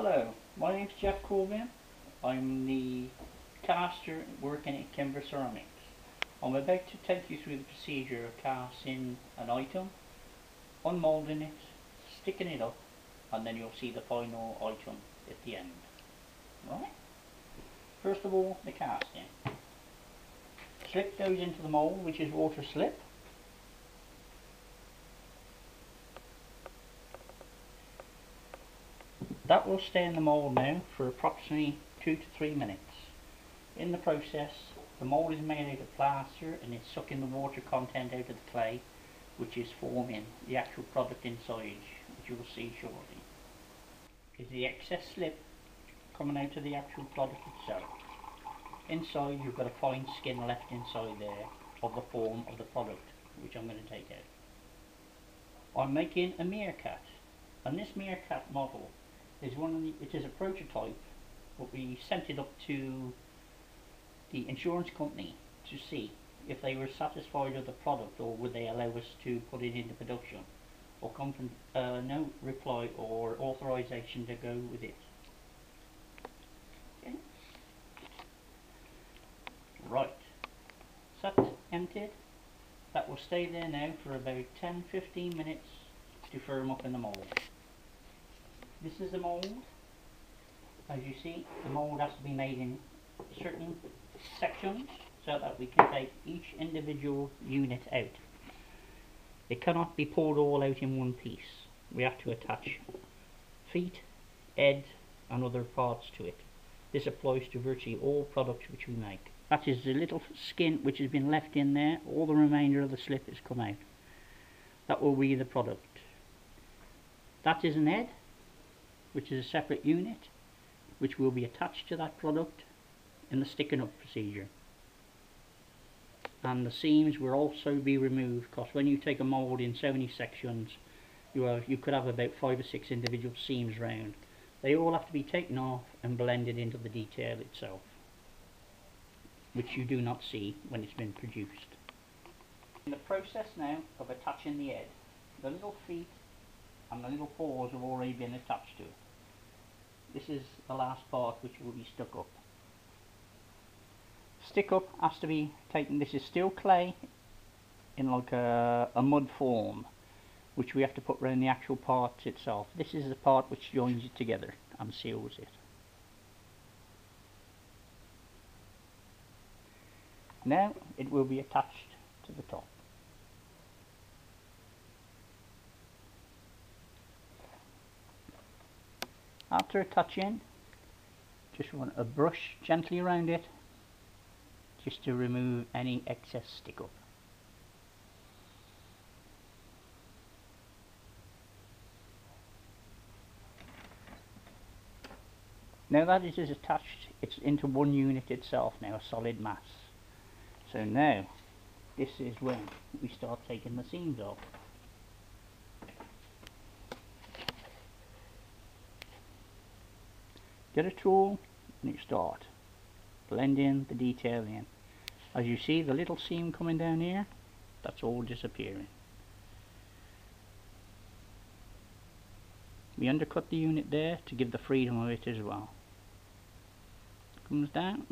Hello, my name's Geoff.wmv. I'm the caster working at Kinver Ceramics. I'm about to take you through the procedure of casting an item, unmoulding it, sticking it up, and then you'll see the final item at the end. Right? First of all, the casting. Slip goes into the mould, which is water slip. That will stay in the mould now for approximately 2 to 3 minutes. In the process, the mould is made out of plaster and it's sucking the water content out of the clay, which is forming the actual product inside, which you will see shortly. Is the excess slip coming out of the actual product itself. Inside you've got a fine skin left inside there of the form of the product, which I'm going to take out. I'm making a Meerekat, and this Meerekat model is it is a prototype, but we sent it up to the insurance company to see if they were satisfied with the product, or would they allow us to put it into production, or come from no reply or authorization to go with it. Okay. Right, so that's emptied. That will stay there now for about 10-15 minutes to firm up in the mould. This is the mould. As you see, the mould has to be made in certain sections so that we can take each individual unit out. It cannot be pulled all out in one piece. We have to attach feet, head and other parts to it. This applies to virtually all products which we make. That is the little skin which has been left in there. All the remainder of the slip has come out. That will be the product. That is an head, which is a separate unit, which will be attached to that product in the sticking up procedure. And the seams will also be removed, because when you take a mould in so many sections, you could have about 5 or 6 individual seams round. They all have to be taken off and blended into the detail itself, which you do not see when it's been produced. In the process now of attaching the head, the little feet and the little paws have already been attached to it. This is the last part which will be stuck up. Stick up has to be taken. This is still clay in like a mud form, which we have to put around the actual part itself. This is the part which joins it together and seals it. Now it will be attached to the top. After attaching, just want to brush gently around it just to remove any excess stick up. Now that it is attached, it's into one unit itself now, a solid mass. So now this is when we start taking the seams off. Get a tool and you start blending the detail in. As you see the little seam coming down here, that's all disappearing. We undercut the unit there to give the freedom of it as well. Comes down.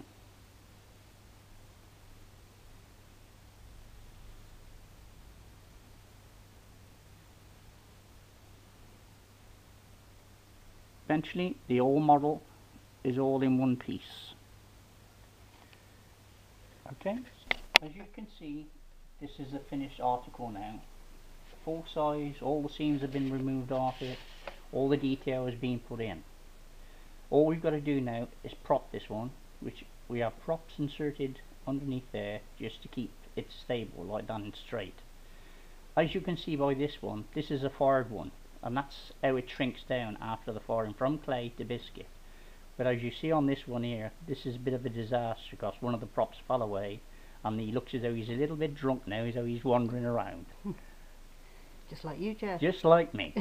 Eventually the whole model is all in one piece. Okay, as you can see, this is the finished article now. Full size, all the seams have been removed off it, all the detail is being put in. All we've got to do now is prop this one, which we have props inserted underneath there just to keep it stable like that and straight. As you can see by this one, this is a fired one, and that's how it shrinks down after the firing from clay to biscuit. But as you see on this one here, this is a bit of a disaster because one of the props fell away and he looks as though he's a little bit drunk now, as though he's wandering around. Just like you, Geoff. Just like me.